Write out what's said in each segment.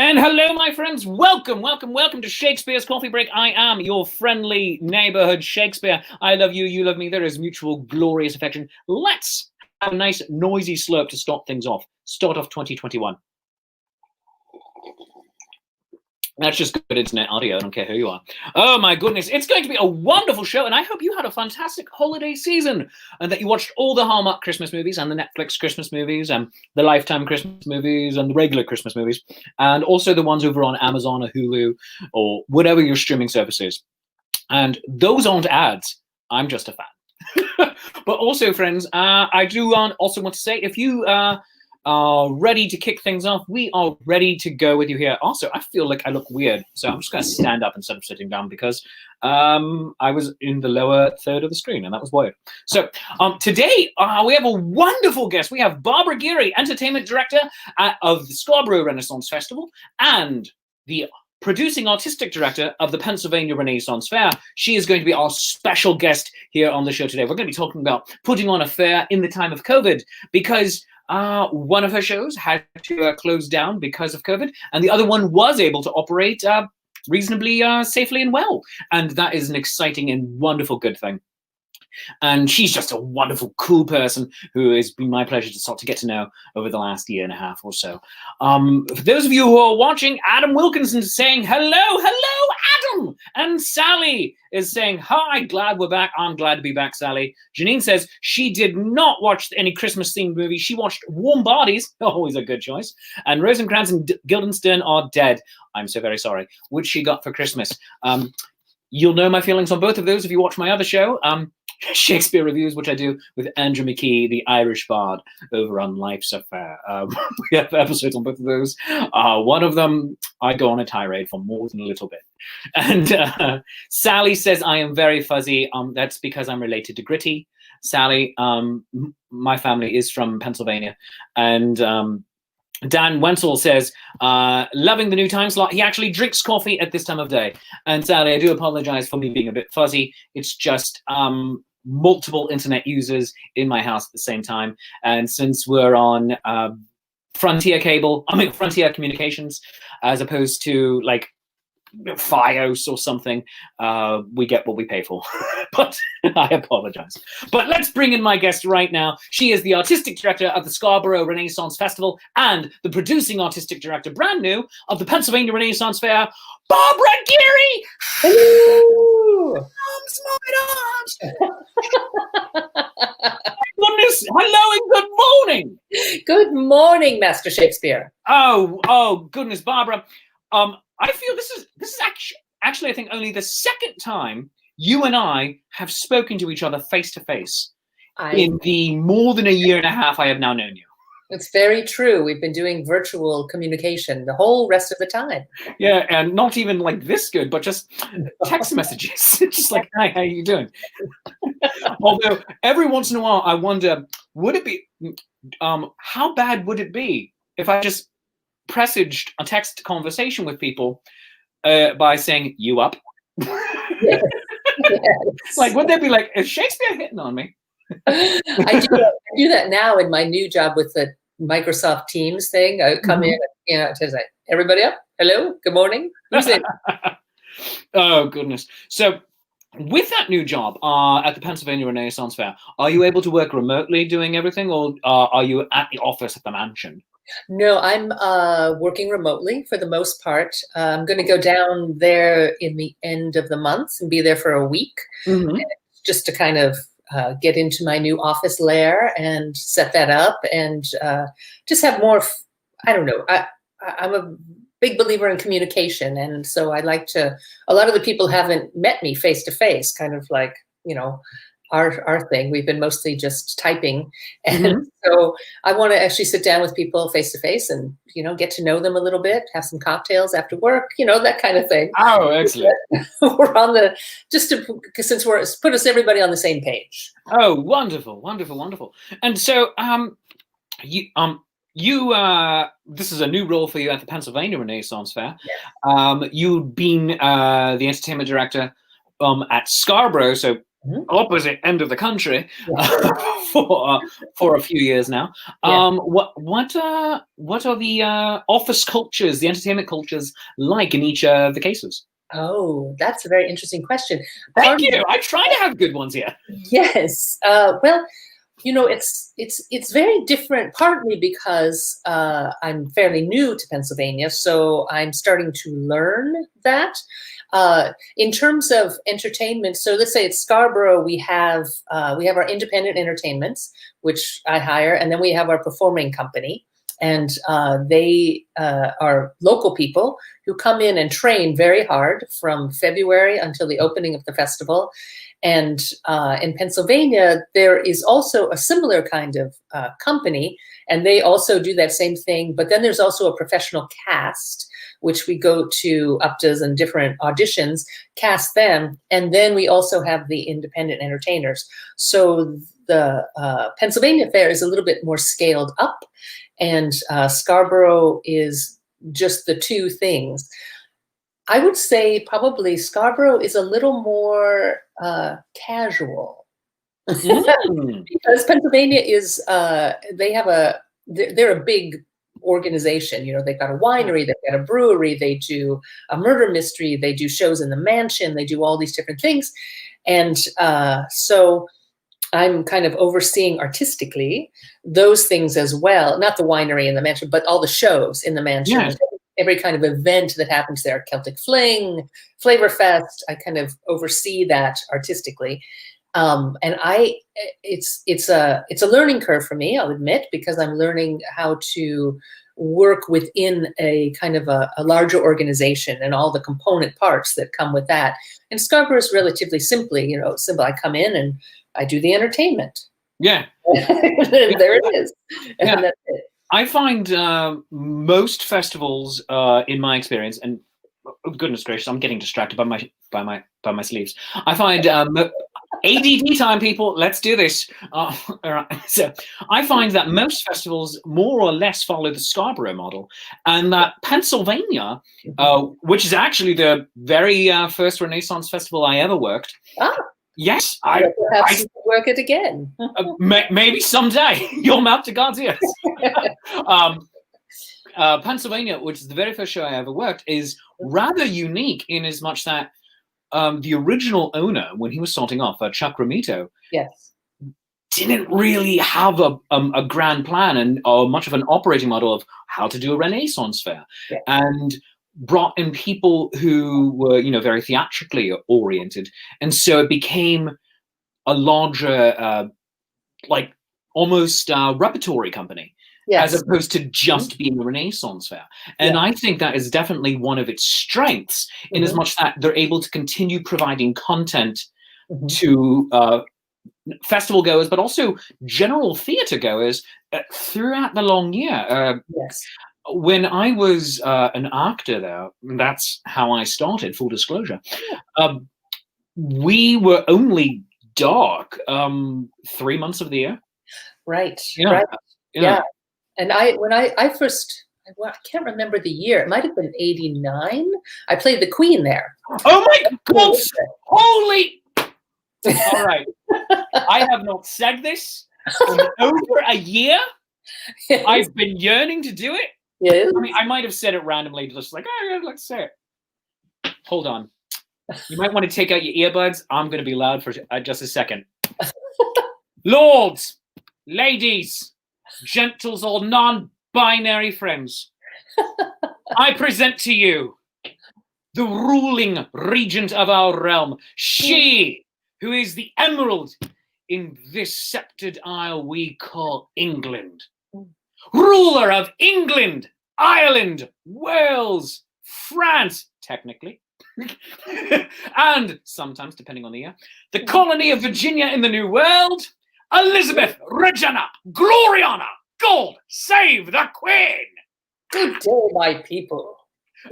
And hello, my friends. Welcome to Shakespeare's Coffee Break. I am your friendly neighborhood Shakespeare. I love you, you love me. There is mutual glorious affection. Let's have a nice noisy slurp to start things off. Start off 2021. That's just good internet audio. I don't care who you are. Oh my goodness. It's going to be a wonderful show, and I hope you had a fantastic holiday season and that you watched all the Hallmark Christmas movies and the Netflix Christmas movies and the Lifetime Christmas movies and the regular Christmas movies, and also the ones over on Amazon or Hulu or whatever your streaming service is. And those aren't ads. I'm just a fan. But also, friends, I do also want to say, if you are ready to kick things off, we are ready to go with you here. Also, I feel like I look weird, so I'm just going to stand up instead of sitting down because I was in the lower third of the screen, and that was weird. So today we have a wonderful guest. We have Barbara Geary, Entertainment Director of the Scarborough Renaissance Festival and the Producing Artistic Director of the Pennsylvania Renaissance Faire. She is going to be our special guest here on the show today. We're going to be talking about putting on a fair in the time of COVID, because one of her shows had to close down because of COVID, and the other one was able to operate reasonably safely and well. And that is an exciting and wonderful good thing. And she's just a wonderful, cool person who has been my pleasure to start to get to know over the last year and a half or so. For those of you who are watching, Adam Wilkinson is saying, hello, Adam! And Sally is saying, hi, glad we're back. I'm glad to be back, Sally. Janine says she did not watch any Christmas-themed movies. She watched Warm Bodies, always a good choice. And Rosencrantz and Guildenstern are dead. I'm so very sorry. Which she got for Christmas. You'll know my feelings on both of those if you watch my other show, Shakespeare Reviews, which I do with Andrew McKee, the Irish bard, over on Life's Affair. We have episodes on both of those. One of them, I go on a tirade for more than a little bit. And Sally says, I am very fuzzy. That's because I'm related to Gritty. Sally, my family is from Pennsylvania. And Dan Wenzel says, loving the new time slot. He actually drinks coffee at this time of day. And Sally, I do apologize for me being a bit fuzzy. It's just multiple internet users in my house at the same time. And since we're on Frontier Communications, as opposed to like Fios or something, we get what we pay for. But I apologize. But let's bring in my guest right now. She is the artistic director of the Scarborough Renaissance Festival and the producing artistic director, brand new, of the Pennsylvania Renaissance Faire, Barbara Geary. Hello. Arms. Goodness, hello and good morning. Good morning, Master Shakespeare. Oh goodness, Barbara. I feel this is actually I think only the second time you and I have spoken to each other face to face in the more than a year and a half I have now known you. It's very true. We've been doing virtual communication the whole rest of the time. Yeah, and not even like this good, but just text messages. Just like, hi, how you doing? Although every once in a while I wonder, would it be, how bad would it be if I just presaged a text conversation with people by saying, you up? Yes. Like, would they be like, is Shakespeare hitting on me? I do that now in my new job with the Microsoft Teams thing. I come in, to say, everybody up? Hello? Good morning? Who's in? Oh, goodness. So with that new job at the Pennsylvania Renaissance Faire, are you able to work remotely doing everything, or are you at the office at the mansion? No, I'm working remotely for the most part. I'm going to go down there in the end of the month and be there for a week, just to kind of get into my new office lair and set that up and just have more, I don't know, I'm a big believer in communication. And so I like to, a lot of the people haven't met me face to face, kind of like, our thing. We've been mostly just typing. And so I want to actually sit down with people face to face and, get to know them a little bit, have some cocktails after work, that kind of thing. Oh, excellent. We're on the, since we're, put us everybody on the same page. Oh, wonderful, wonderful, wonderful. And so this is a new role for you at the Pennsylvania Renaissance Faire. Yes. You've been the entertainment director at Scarborough, so opposite end of the country for a few years now. Yeah. What are the office cultures, the entertainment cultures like in each of the cases? Oh, that's a very interesting question. Thank you. I try to have good ones here. Yes. Well, you know, it's very different, partly because I'm fairly new to Pennsylvania, so I'm starting to learn that. In terms of entertainment, so let's say at Scarborough, we have our independent entertainments, which I hire, and then we have our performing company. And they are local people who come in and train very hard from February until the opening of the festival. And in Pennsylvania, there is also a similar kind of company, and they also do that same thing. But then there's also a professional cast, which we go to up to and different auditions, cast them, and then we also have the independent entertainers. So the Pennsylvania Fair is a little bit more scaled up, and Scarborough is just the two things. I would say probably Scarborough is a little more casual because Pennsylvania is they're a big organization. You know, they've got a winery, they've got a brewery, they do a murder mystery, they do shows in the mansion, they do all these different things. And so I'm kind of overseeing artistically those things as well, not the winery and the mansion, but all the shows in the mansion. Yeah. Every kind of event that happens there, Celtic Fling, Flavor Fest, I kind of oversee that artistically. And it's a learning curve for me, I'll admit, because I'm learning how to work within a kind of a larger organization and all the component parts that come with that. And Scarborough is relatively simple. I come in and I do the entertainment. Yeah. There it is. And that's it. I find most festivals, in my experience, and oh, goodness gracious, I'm getting distracted by my sleeves. I find ADD time, people. Let's do this. All right. So I find that most festivals more or less follow the Scarborough model, and that Pennsylvania, which is actually the very first Renaissance festival I ever worked. Yes, perhaps you could work it again. Maybe someday. Your mouth to God's ears. Pennsylvania, which is the very first show I ever worked, is rather unique in as much that the original owner, when he was starting off, Chuck Romito, didn't really have a grand plan and much of an operating model of how to do a Renaissance fair, and brought in people who were, very theatrically oriented. And so it became a larger, like almost repertory company, as opposed to just being a Renaissance fair. And I think that is definitely one of its strengths, in as much that they're able to continue providing content to festival goers, but also general theater goers throughout the long year. When I was an actor there, that's how I started, full disclosure, we were only dark 3 months of the year. Right. Yeah. And when I first, I can't remember the year, it might have been 89. I played the Queen there. Oh my God! Holy! All right. I have not said this in over a year. I've been yearning to do it. Yes. I mean, I might have said it randomly, just like, oh, yeah, let's say it. Hold on. You might want to take out your earbuds. I'm going to be loud for just a second. Lords, ladies, gentles, all non-binary friends, I present to you the ruling regent of our realm, she who is the emerald in this sceptred isle we call England. Ruler of England, Ireland, Wales, France, technically, and sometimes, depending on the year, the colony of Virginia in the New World, Elizabeth, Regina, Gloriana, God save the Queen. Good day, my people.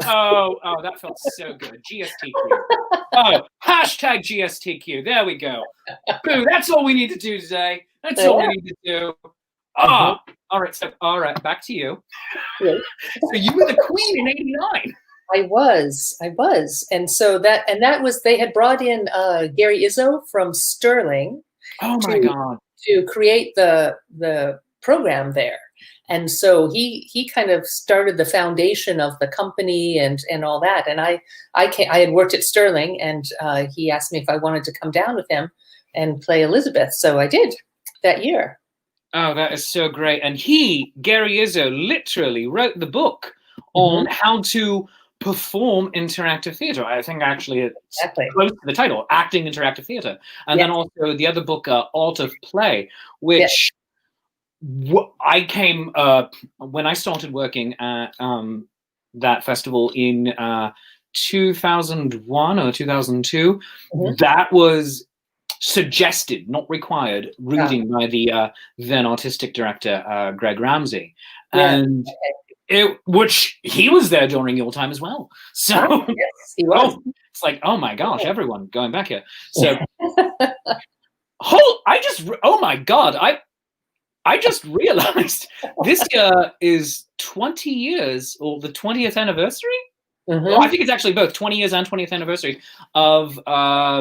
Oh, that felt so good. GSTQ. Oh, hashtag GSTQ. There we go. Boo, that's all we need to do today. That's all we need to do. All right, back to you. So you were the Queen in '89. I was. And so that was, they had brought in Gary Izzo from Sterling Oh my God. to create the program there. And so he kind of started the foundation of the company and all that. And I had worked at Sterling, and he asked me if I wanted to come down with him and play Elizabeth. So I did that year. Oh, that is so great. And Gary Izzo, literally wrote the book on how to perform interactive theatre. I think actually it's close to the title, Acting Interactive Theatre. And then also the other book, Art of Play, which I came, when I started working at that festival in 2001 or 2002, that was suggested, not required, reading by the then artistic director, Greg Ramsey. And which he was there during your time as well. So yes, he was. It's like, oh my gosh, everyone going back here. So oh my God, I just realized this year is 20 years, or the 20th anniversary. Well, I think it's actually both 20 years and 20th anniversary of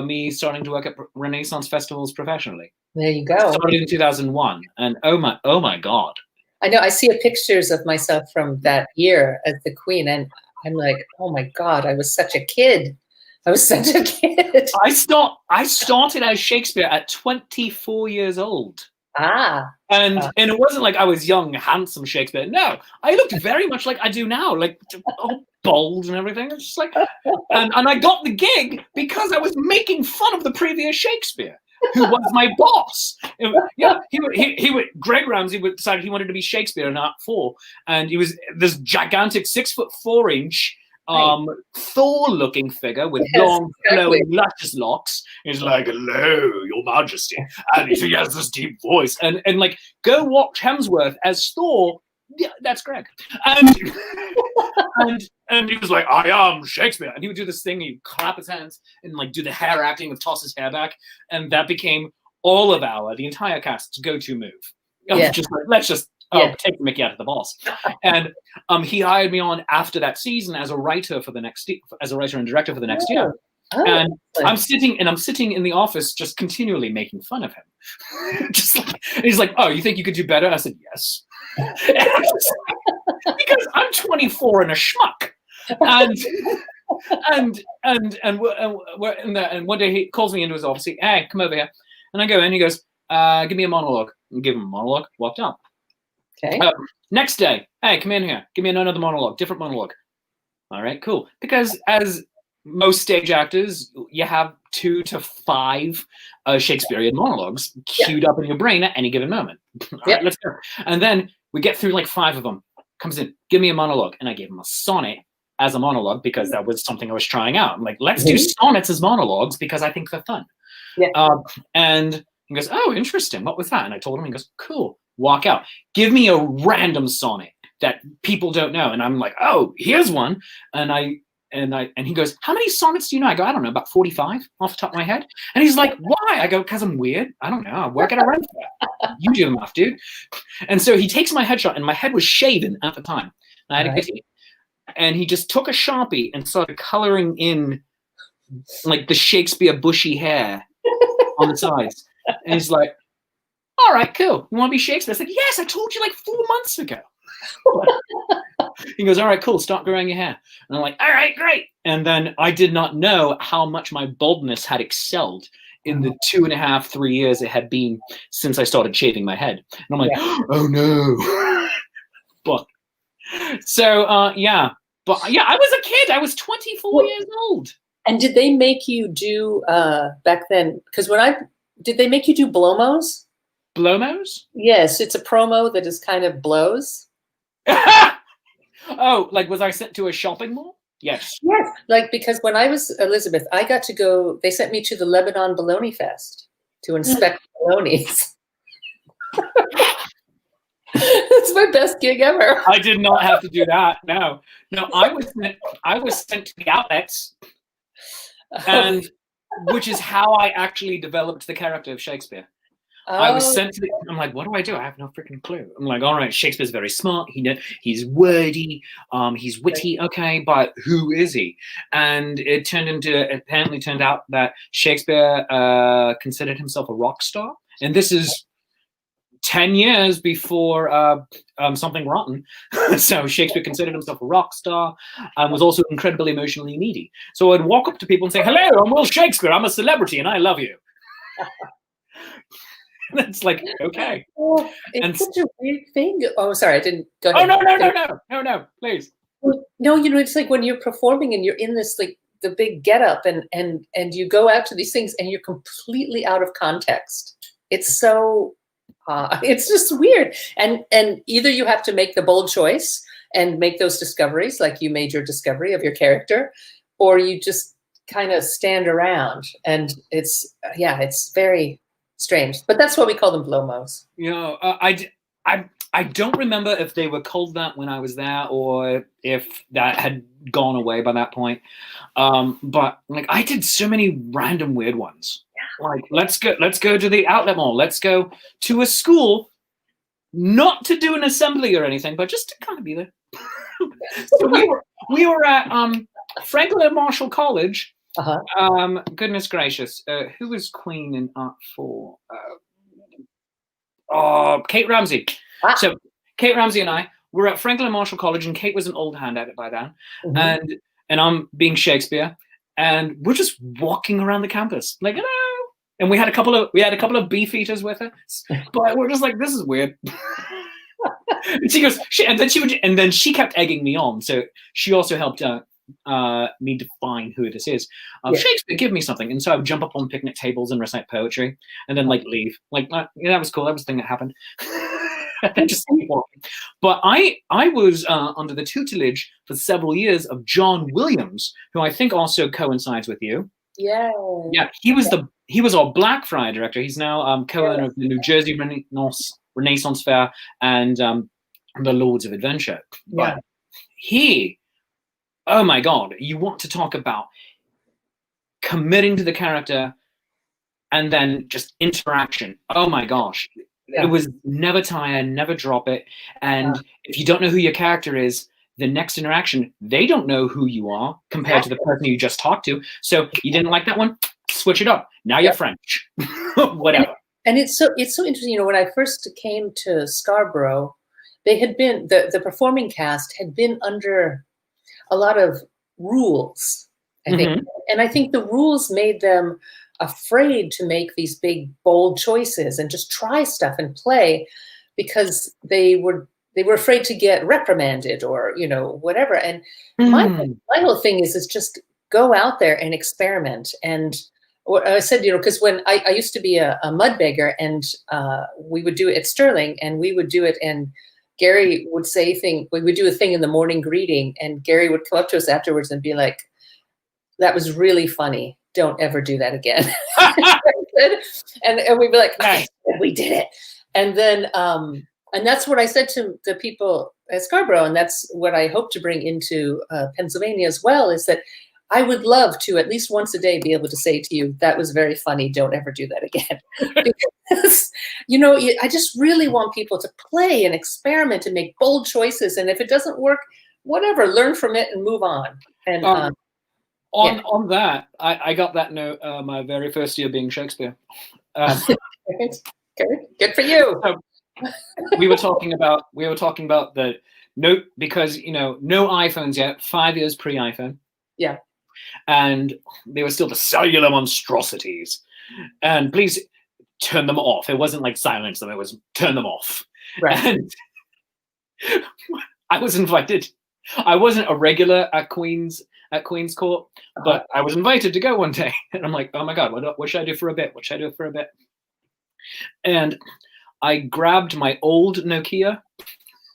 me starting to work at Renaissance festivals professionally. There you go. Started in 2001, and oh my God. I know, I see pictures of myself from that year as the queen, and I'm like, oh my God, I was such a kid. I started as Shakespeare at 24 years old. And it wasn't like I was young, handsome Shakespeare. No, I looked very much like I do now, like all bald and everything. It's just like, and I got the gig because I was making fun of the previous Shakespeare, who was my boss. Yeah, Greg Ramsey decided he wanted to be Shakespeare in Act 4, and he was this gigantic 6'4" Thor-looking figure with long, flowing, luscious locks. He's like, "Hello, Your Majesty," and he has this deep voice. And like, go watch Hemsworth as Thor. Yeah, that's Greg. And he was like, "I am Shakespeare," and he would do this thing. He'd clap his hands and like do the hair acting of toss his hair back, and that became all of the entire cast's go-to move. Just like, let's just take the mickey out of the boss. And he hired me on after that season as a writer for the next, as a writer and director for the next year. And I'm sitting in the office just continually making fun of him. Just like, he's like, "Oh, you think you could do better?" I said, "Yes." Because I'm 24 and a schmuck. And we're in there, and one day he calls me into his office. "Hey, come over here." And I go in, he goes, "Give me a monologue." And give him a monologue, walked out. Okay. Next day, "Hey, come in here. Give me another monologue, different monologue." All right, cool. Because as most stage actors, you have 2 to 5 Shakespearean monologues queued up in your brain at any given moment. All right, let's go. And then we get through like 5 of them. Comes in, "Give me a monologue." And I gave him a sonnet as a monologue because that was something I was trying out. I'm like, let's do sonnets as monologues because I think they're fun. And he goes, "Oh, interesting. What was that?" And I told him. He goes, "Cool." Walk out. Give me a random sonnet that people don't know. And I'm like, "Oh, here's one." And he goes, "How many sonnets do you know?" I go, "I don't know, about 45 off the top of my head." And he's like, "Why?" I go, "Because I'm weird. I don't know. I work at a rent fair. You do the math, dude." And so he takes my headshot, and my head was shaven at the time. I had a goatee. And he just took a Sharpie and started coloring in like the Shakespeare bushy hair on the sides. And he's like, "All right, cool. You want to be Shakespeare?" I was like, "Yes, I told you like 4 months ago." He goes, "All right, cool. Start growing your hair." And I'm like, "All right, great." And then I did not know how much my baldness had excelled in the 2.5, 3 years it had been since I started shaving my head. And I'm like, "Oh no." But so yeah, I was a kid. I was 24 years old. And did they make you do back then? Because did they make you do blomos? Blomos? Yes, it's a promo that is kind of blows. Oh, like was I sent to a shopping mall? Yes. Yes, like because when I was Elizabeth, I got to go. They sent me to the Lebanon Bologna Fest to inspect bolognas. It's my best gig ever. I did not have to do that. No, I was sent to the outlets, and which is how I actually developed the character of Shakespeare. I was Oh, sent to the, I'm like, what do? I have no freaking clue. I'm like, all right, Shakespeare's very smart. He's wordy, he's witty, okay, but who is he? And it apparently turned out that Shakespeare considered himself a rock star. And this is 10 years before Something Rotten. So Shakespeare considered himself a rock star and was also incredibly emotionally needy. So I'd walk up to people and say, hello, I'm Will Shakespeare. I'm a celebrity and I love you. And it's like, okay. oh, it's such a weird thing. Oh, sorry, I didn't go ahead. No, please. No, it's like when you're performing and you're in this, like, the big getup and you go out to these things and you're completely out of context. It's so it's just weird. And either you have to make the bold choice and make those discoveries, like you made your discovery of your character, or you just kind of stand around. And it's very strange. But that's what we call them, blow-mos. I don't remember if they were called that when I was there or if that had gone away by that point. But like, I did so many random weird ones. Like, let's go to the outlet mall. Let's go to a school, not to do an assembly or anything, but just to kind of be there. So we were at Franklin Marshall College. Goodness gracious, who was Queen in Art 4? Kate Ramsey. So Kate Ramsey and I were at Franklin Marshall College, and Kate was an old hand at it by then, and I'm being Shakespeare, and we're just walking around the campus like, hello. And we had a couple of beefeaters with us, but we're just like, this is weird. And she goes, and then she kept egging me on, so she also helped me define who this is. Shakespeare, give me something. And so I would jump up on picnic tables and recite poetry, and then like leave. Like that was cool. That was the thing that happened. And then just keep walking. But I was under the tutelage for several years of John Williams, who I think also coincides with you. Yeah. He was our Blackfriars director. He's now co-owner of the New Jersey Renaissance Faire and the Lords of Adventure. But oh my God, you want to talk about committing to the character and then just interaction. Oh my gosh. It was never tire, never drop it. And if you don't know who your character is, the next interaction, they don't know who you are compared to the person you just talked to. So you didn't like that one? Switch it up. Now you're French. Whatever. And it's so interesting. When I first came to Scarborough, they had been the performing cast had been under a lot of rules, I think. And I think the rules made them afraid to make these big, bold choices and just try stuff and play, because they were afraid to get reprimanded or, whatever. And my whole thing is just go out there and experiment. And what I said, because when I used to be a mud beggar, and we would do it at Sterling, and we would do it, and Gary would we would do a thing in the morning greeting, and Gary would come up to us afterwards and be like, that was really funny. Don't ever do that again. and we'd be like, okay, we did it. And then, and that's what I said to the people at Scarborough. And that's what I hope to bring into Pennsylvania as well, is that I would love to at least once a day be able to say to you, that was very funny. Don't ever do that again. Because, I just really want people to play and experiment and make bold choices. And if it doesn't work, whatever, learn from it and move on. And on that, I got that note my very first year being Shakespeare. Good for you. So we were talking about the note, because no iPhones yet, 5 years pre-iPhone. Yeah. And they were still the cellular monstrosities. And please turn them off. It wasn't like silence them, it was turn them off. Right. And I was invited. I wasn't a regular at Queen's Court, but I was invited to go one day. And I'm like, oh my God, what should I do for a bit? What should I do for a bit? And I grabbed my old Nokia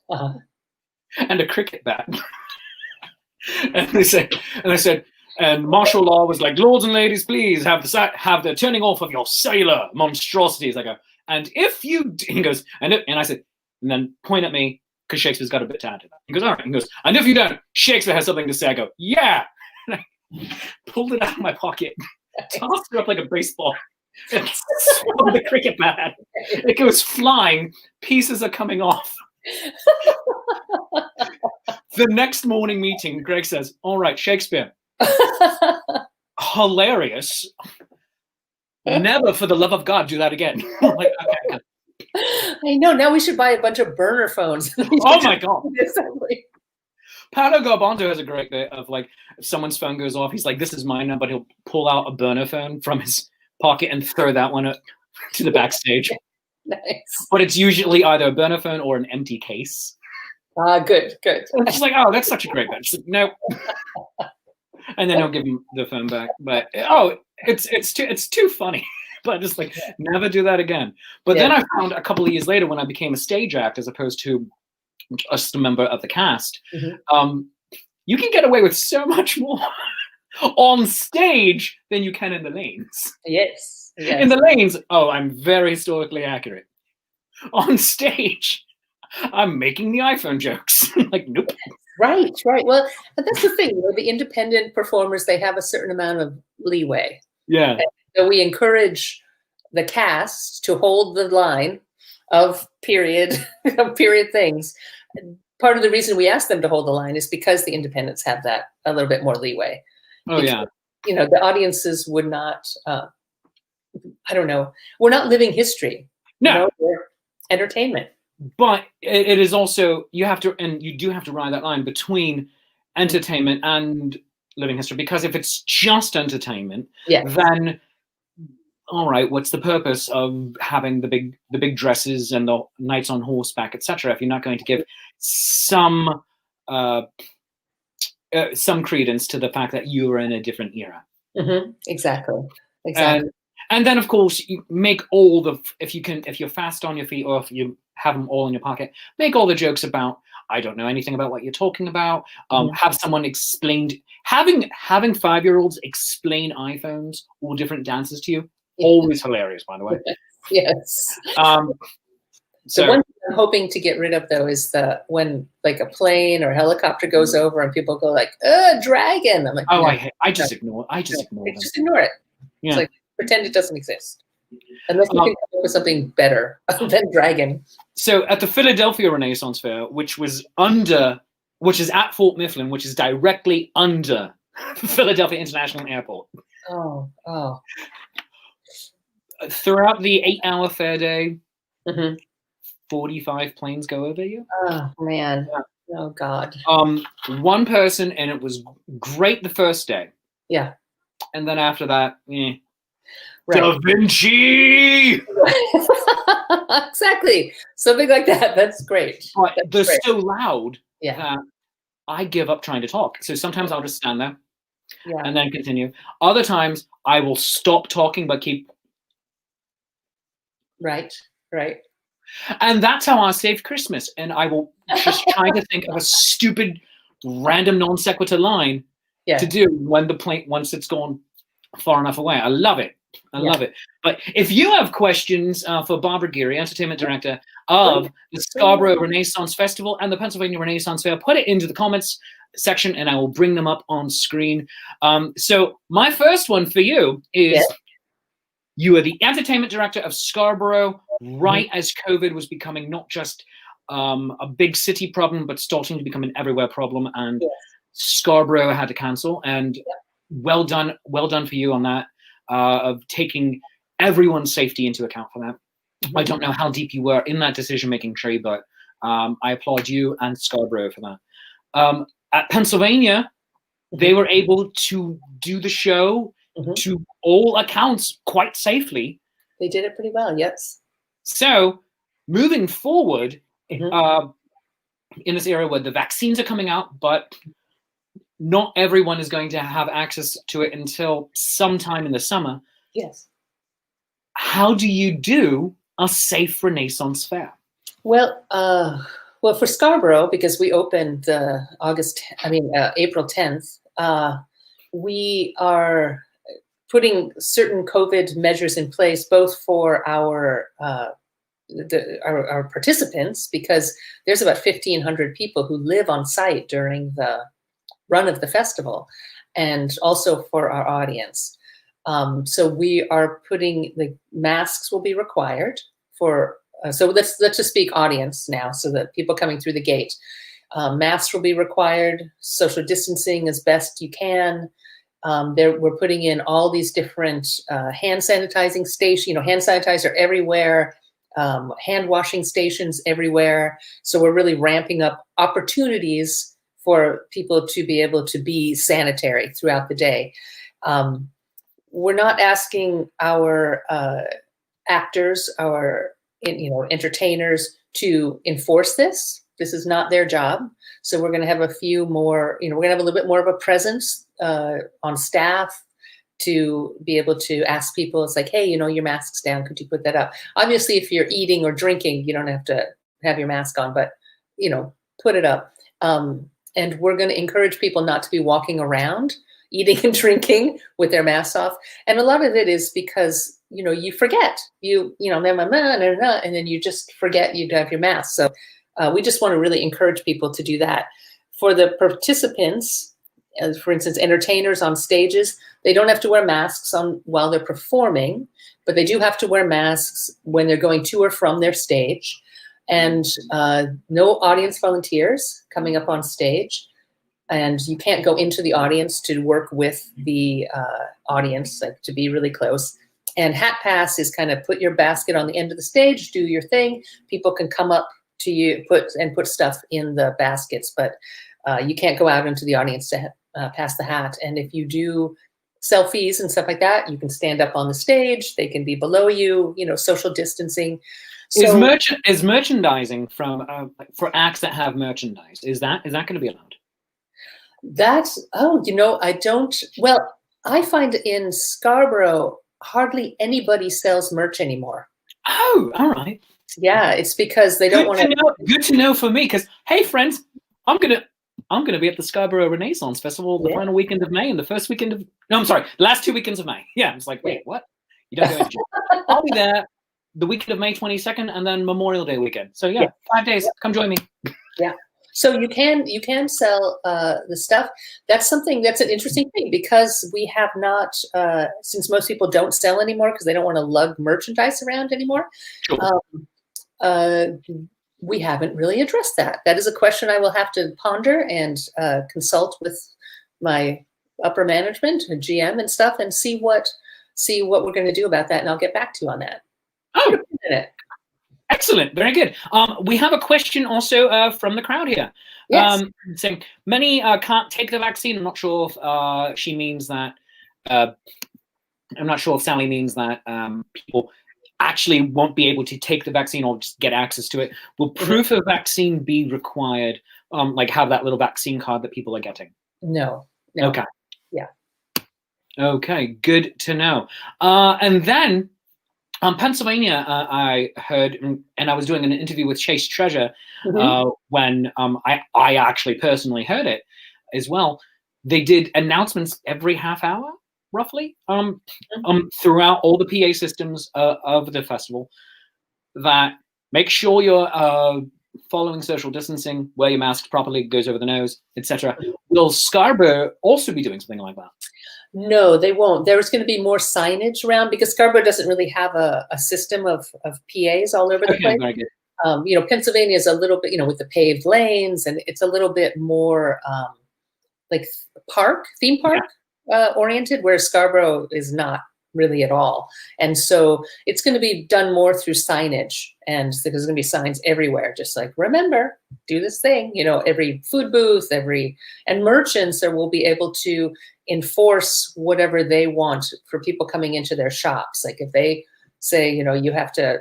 and a cricket bat. And I said, and martial law was like, lords and ladies, please have the turning off of your cellular monstrosities. I go, and if you, he goes, and I said, and then point at me, because Shakespeare's got a bit to add to that. He goes, all right. He goes, and if you don't, Shakespeare has something to say. I go, yeah. And I pulled it out of my pocket, tossed it up like a baseball, It's from the cricket bat. It goes flying. Pieces are coming off. The next morning meeting, Greg says, "All right, Shakespeare. Hilarious. Never, for the love of God, do that again." I'm like, okay. I know. Now we should buy a bunch of burner phones. Oh my God. Paolo Garbanzo has a great bit of like, if someone's phone goes off, he's like, "This is mine now," but he'll pull out a burner phone from his pocket and throw that one to the backstage. Nice. But it's usually either a burner phone or an empty case. Good. It's like, oh, that's such a great bit. Like, no. And then he'll give him the phone back. But it's too funny. But just like, never do that again. But then I found a couple of years later when I became a stage act as opposed to just a member of the cast, you can get away with so much more on stage than you can in the lanes. Yes. In the lanes, I'm very historically accurate. On stage, I'm making the iPhone jokes. Like, nope. Right. Well, but that's the thing. The independent performers, they have a certain amount of leeway. Yeah. And so we encourage the cast to hold the line of period things. Part of the reason we ask them to hold the line is because the independents have that a little bit more leeway. Because, the audiences would not, I don't know, we're not living history. No. We're entertainment. But it is also, you do have to ride that line between entertainment and living history, because if it's just entertainment, then all right, what's the purpose of having the big dresses and the knights on horseback, etc., if you're not going to give some credence to the fact that you are in a different era? Exactly. And then, of course, you make all if you're fast on your feet, or if you have them all in your pocket, make all the jokes about, I don't know anything about what you're talking about. Have someone explained, having 5-year-olds explain iPhones or different dances to you, always hilarious, by the way. Yes. So the one thing I'm hoping to get rid of, though, is when like a plane or helicopter goes over and people go like, dragon. I'm like, I just ignore them. Just ignore it. Yeah. It's like, pretend it doesn't exist. Unless you can come up with something better than dragon. So at the Philadelphia Renaissance Fair, which is at Fort Mifflin, which is directly under Philadelphia International Airport. Oh. Throughout the 8-hour fair day, 45 planes go over you. Oh man. Yeah. Oh God. One person, and it was great the first day. Yeah. And then after that, Right. Da Vinci! Exactly. Something like that. That's great. But they're so loud that I give up trying to talk. So sometimes I'll just stand there and then continue. Other times I will stop talking but keep. Right. And that's how I save Christmas. And I will just try to think of a stupid, random non sequitur line to do when the plane, once it's gone far enough away. I love it. I love it. But if you have questions for Barbara Geary, Entertainment Director of the Scarborough Renaissance Festival and the Pennsylvania Renaissance Faire, put it into the comments section and I will bring them up on screen. So my first one for you is, you are the Entertainment Director of Scarborough right as COVID was becoming not just a big city problem, but starting to become an everywhere problem. And Scarborough had to cancel. And well done for you on that. Of taking everyone's safety into account for that. I don't know how deep you were in that decision-making tree, but I applaud you and Scarborough for that. At Pennsylvania, they were able to do the show to all accounts quite safely. They did it pretty well, yes. So moving forward, in this era where the vaccines are coming out, but not everyone is going to have access to it until sometime in the summer. Yes. How do you do a safe Renaissance Fair? Well, for Scarborough, because we opened April 10th, we are putting certain COVID measures in place, both for our participants, because there's about 1,500 people who live on site during the run of the festival, and also for our audience. So we are putting the masks will be required for. So let's just speak audience now, so that people coming through the gate, masks will be required. Social distancing as best you can. We're putting in all these different hand sanitizing stations. Hand sanitizer everywhere. Hand washing stations everywhere. So we're really ramping up opportunities for people to be able to be sanitary throughout the day. We're not asking our actors, our entertainers to enforce this. This is not their job. So we're going to have a few more, we're going to have a little bit more of a presence on staff to be able to ask people. It's like, hey, your mask's down. Could you put that up? Obviously, if you're eating or drinking, you don't have to have your mask on, but, put it up. And we're going to encourage people not to be walking around eating and drinking with their masks off. And a lot of it is because, you forget, and then you just forget you have your mask. So we just want to really encourage people to do that. For the participants, as for instance, entertainers on stages, they don't have to wear masks on while they're performing, but they do have to wear masks when they're going to or from their stage. And no audience volunteers coming up on stage. And you can't go into the audience to work with the audience, like to be really close. And Hat Pass is kind of put your basket on the end of the stage, do your thing. People can come up to you, put stuff in the baskets, but you can't go out into the audience to pass the hat. And if you do selfies and stuff like that, you can stand up on the stage. They can be below you, social distancing. So, is merchandising from for acts that have merchandise, is that going to be allowed? I don't, well, I find in Scarborough, hardly anybody sells merch anymore. Oh, all right. Yeah, it's because they don't want to. Good to know for me, because, hey, friends, I'm gonna be at the Scarborough Renaissance Festival the final weekend of May and the first weekend of, no, I'm sorry, the last 2 weekends of May. Yeah, it's like, wait, what? You don't go into I'll be there the weekend of May 22nd and then Memorial Day weekend. So yeah. 5 days. Come join me. Yeah. So you can sell the stuff. That's an interesting thing, because we have not, since most people don't sell anymore because they don't want to lug merchandise around anymore. Sure. We haven't really addressed that. That is a question I will have to ponder and consult with my upper management and GM and stuff, and see what we're going to do about that. And I'll get back to you on that. Oh, excellent. Very good. We have a question also from the crowd here. Yes. Saying many can't take the vaccine. I'm not sure if she means that. I'm not sure if Sally means that people actually won't be able to take the vaccine or just get access to it. Will proof of vaccine be required? Like have that little vaccine card that people are getting? No. Okay. Yeah. Okay. Good to know. And then. Pennsylvania, I heard, and I was doing an interview with Chase Treasure when I actually personally heard it as well. They did announcements every half hour, roughly, throughout all the PA systems of the festival, that make sure you're following social distancing, wear your mask properly, goes over the nose, etc. Will Scarborough also be doing something like that? No, they won't. There's going to be more signage around, because Scarborough doesn't really have a system of PAs all over the place. Very good. Pennsylvania is a little bit, with the paved lanes, and it's a little bit more like theme park oriented, whereas Scarborough is not really at all. And so it's going to be done more through signage, and there's going to be signs everywhere, just like, remember, do this thing, every food booth, and merchants will be able to enforce whatever they want for people coming into their shops. Like if they say, you have to,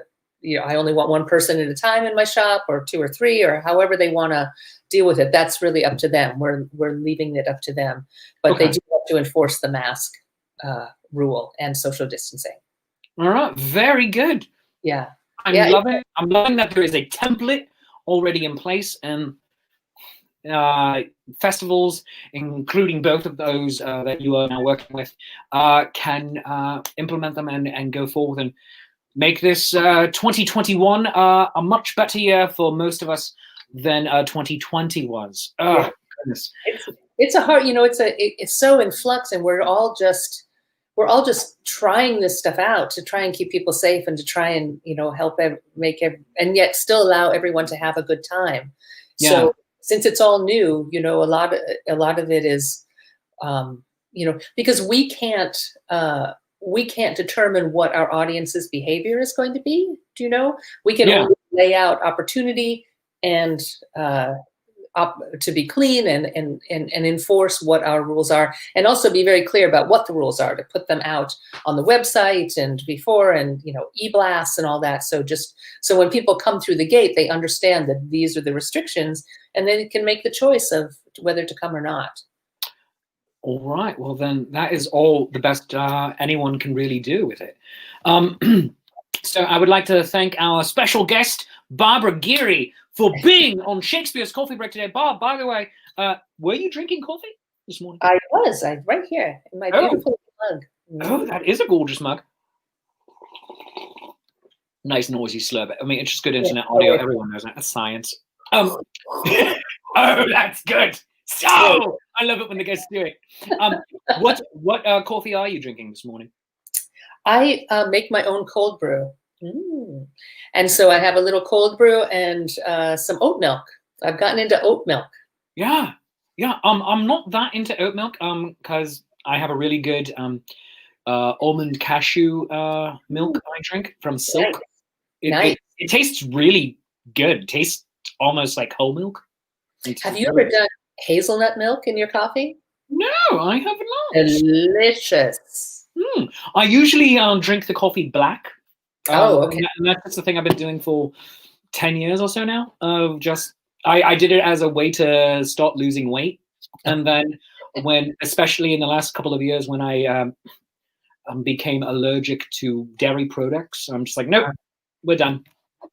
I only want one person at a time in my shop, or 2 or 3, or however they want to deal with it. That's really up to them. We're leaving it up to them, but they do have to enforce the mask rule and social distancing. All right. Very good. Yeah. I'm loving that there is a template already in place, and festivals, including both of those that you are now working with, can implement them and go forward and make this 2021 a much better year for most of us than 2020 was. Oh, goodness. It's a hard, it's so in flux, and we're we're all just trying this stuff out to try and keep people safe and to try and, help and yet still allow everyone to have a good time. Yeah. So since it's all new, a lot of it is, because we can't determine what our audience's behavior is going to be. Do you know? We can only lay out opportunity and to be clean and enforce what our rules are, and also be very clear about what the rules are, to put them out on the website and before, and e-blasts and all that. So when people come through the gate, they understand that these are the restrictions, and they can make the choice of whether to come or not. All right. Well, then that is all the best anyone can really do with it. So I would like to thank our special guest, Barbara Geary, for being on Shakespeare's Coffee Break today. Barb, by the way, were you drinking coffee this morning? I was. Right here in my beautiful mug. Oh, that is a gorgeous mug. Nice noisy slurp. I mean, it's just good internet audio. Everyone knows that. That's science. Oh, that's good. So I love it when the guests do it. What coffee are you drinking this morning? I make my own cold brew. And so I have a little cold brew and some oat milk. I've gotten into oat milk. Yeah. I'm not that into oat milk because I have a really good almond cashew milk I drink from Silk. Nice. It tastes really good. It tastes almost like whole milk. Have you ever done hazelnut milk in your coffee? No, I have not. Delicious. I usually drink the coffee black. Okay. And that's the thing I've been doing for 10 years or so now. I did it as a way to start losing weight. And then especially in the last couple of years, when I became allergic to dairy products, I'm just like, nope, we're done.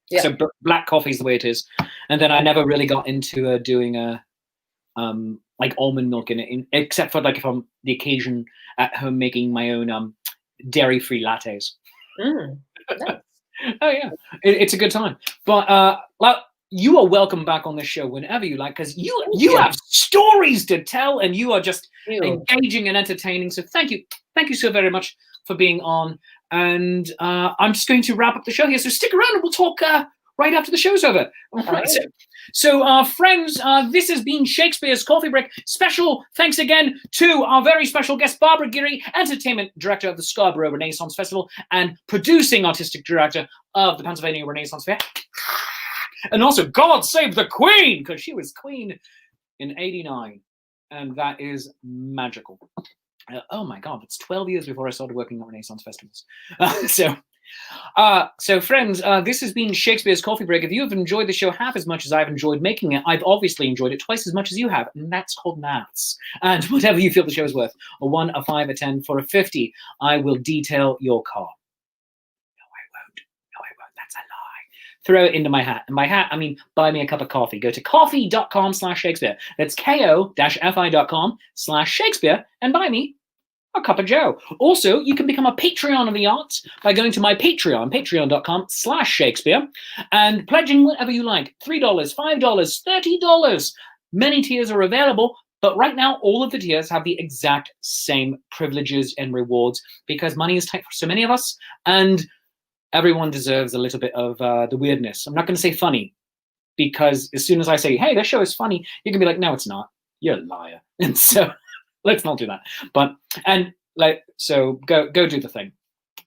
Yeah. So black coffee is the way it is. And then I never really got into doing like almond milk in it, except for like if I'm the occasion at home making my own dairy-free lattes. Nice. Oh yeah, it's a good time. But you are welcome back on this show whenever you like, because you have stories to tell, and you are just engaging and entertaining. So thank you so very much for being on. And I'm just going to wrap up the show here. So stick around, and we'll talk right after the show's over. All right. So friends, this has been Shakespeare's Coffee Break. Special thanks again to our very special guest, Barbara Geary, Entertainment Director of the Scarborough Renaissance Festival and Producing Artistic Director of the Pennsylvania Renaissance Faire. And also, God Save the Queen, because she was queen in '89. And that is magical. Oh my God, that's 12 years before I started working at Renaissance festivals. So friends, this has been Shakespeare's Coffee Break. If you have enjoyed the show half as much as I've enjoyed making it, I've obviously enjoyed it twice as much as you have, and that's called maths. And whatever you feel the show is worth, a 1, a 5, a 10, for a 50, I will detail your car. No, I won't. That's a lie. Throw it into my hat. And by hat, I mean buy me a cup of coffee. Go to coffee.com/Shakespeare. That's ko-fi.com/Shakespeare and buy me a cup of joe. Also, you can become a Patreon of the arts by going to my Patreon, patreon.com/Shakespeare, and pledging whatever you like. $3, $5, $30. Many tiers are available, but right now, all of the tiers have the exact same privileges and rewards because money is tight for so many of us, and everyone deserves a little bit of the weirdness. I'm not going to say funny, because as soon as I say, hey, this show is funny, you can be like, no, it's not. You're a liar. And so let's not do that. So go do the thing.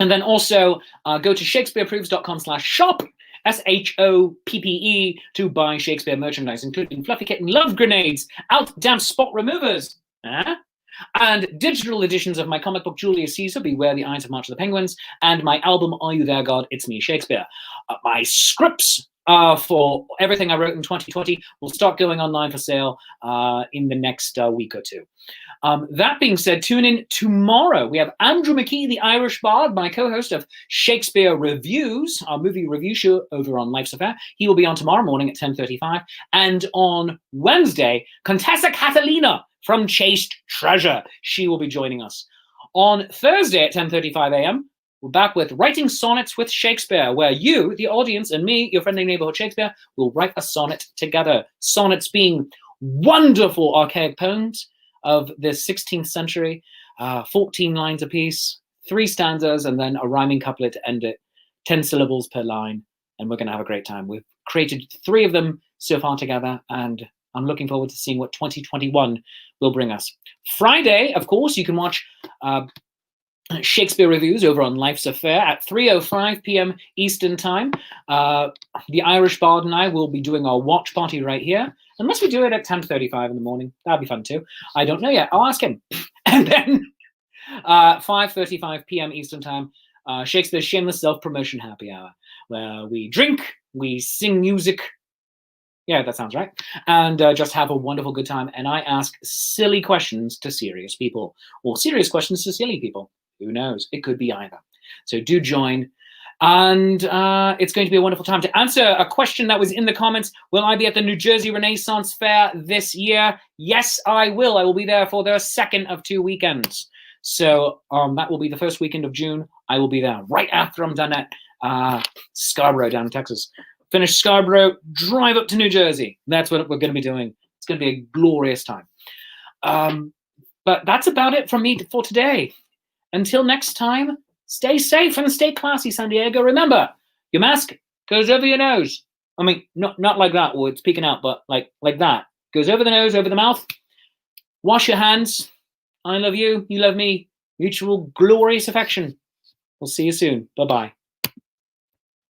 And then also go to shakespeareproves.com/shop, SHOPPE, to buy Shakespeare merchandise, including Fluffy Kitten Love Grenades, Out Damp Spot Removers, and digital editions of my comic book Julius Caesar, Beware the Eyes of March of the Penguins, and my album Are You There, God? It's Me, Shakespeare. My scripts for everything I wrote in 2020 will start going online for sale in the next week or two. That being said, tune in tomorrow. We have Andrew McKee, the Irish Bard, my co-host of Shakespeare Reviews, our movie review show over on Life's Affair. He will be on tomorrow morning at 10:35. And on Wednesday, Contessa Catalina from Chaste Treasure. She will be joining us. On Thursday at 10:35 a.m., we're back with Writing Sonnets with Shakespeare, where you, the audience, and me, your friendly neighborhood Shakespeare, will write a sonnet together. Sonnets being wonderful archaic poems of the 16th century, 14 lines apiece, 3 stanzas and then a rhyming couplet to end it, 10 syllables per line, and we're going to have a great time. We've created 3 of them so far together, and I'm looking forward to seeing what 2021 will bring us. Friday, of course, you can watch Shakespeare reviews over on Life's Affair at 3:05 p.m. Eastern Time. The Irish Bard and I will be doing our watch party right here, unless we do it at 10:35 in the morning. That'd be fun too. I don't know yet. I'll ask him. And then 5:35 p.m. Eastern Time, Shakespeare's Shameless Self-Promotion Happy Hour, where we drink, we sing music. Yeah, that sounds right. And just have a wonderful good time. And I ask silly questions to serious people, or serious questions to silly people. Who knows? It could be either. So do join. And it's going to be a wonderful time. To answer a question that was in the comments, will I be at the New Jersey Renaissance Fair this year? Yes, I will. I will be there for the second of 2 weekends. So that will be the first weekend of June. I will be there right after I'm done at Scarborough down in Texas. Finish Scarborough, drive up to New Jersey. That's what we're going to be doing. It's going to be a glorious time. But that's about it from me for today. Until next time, stay safe and stay classy, San Diego. Remember, your mask goes over your nose. I mean, not like that, or it's peeking out, but like that. Goes over the nose, over the mouth. Wash your hands. I love you. You love me. Mutual glorious affection. We'll see you soon. Bye-bye.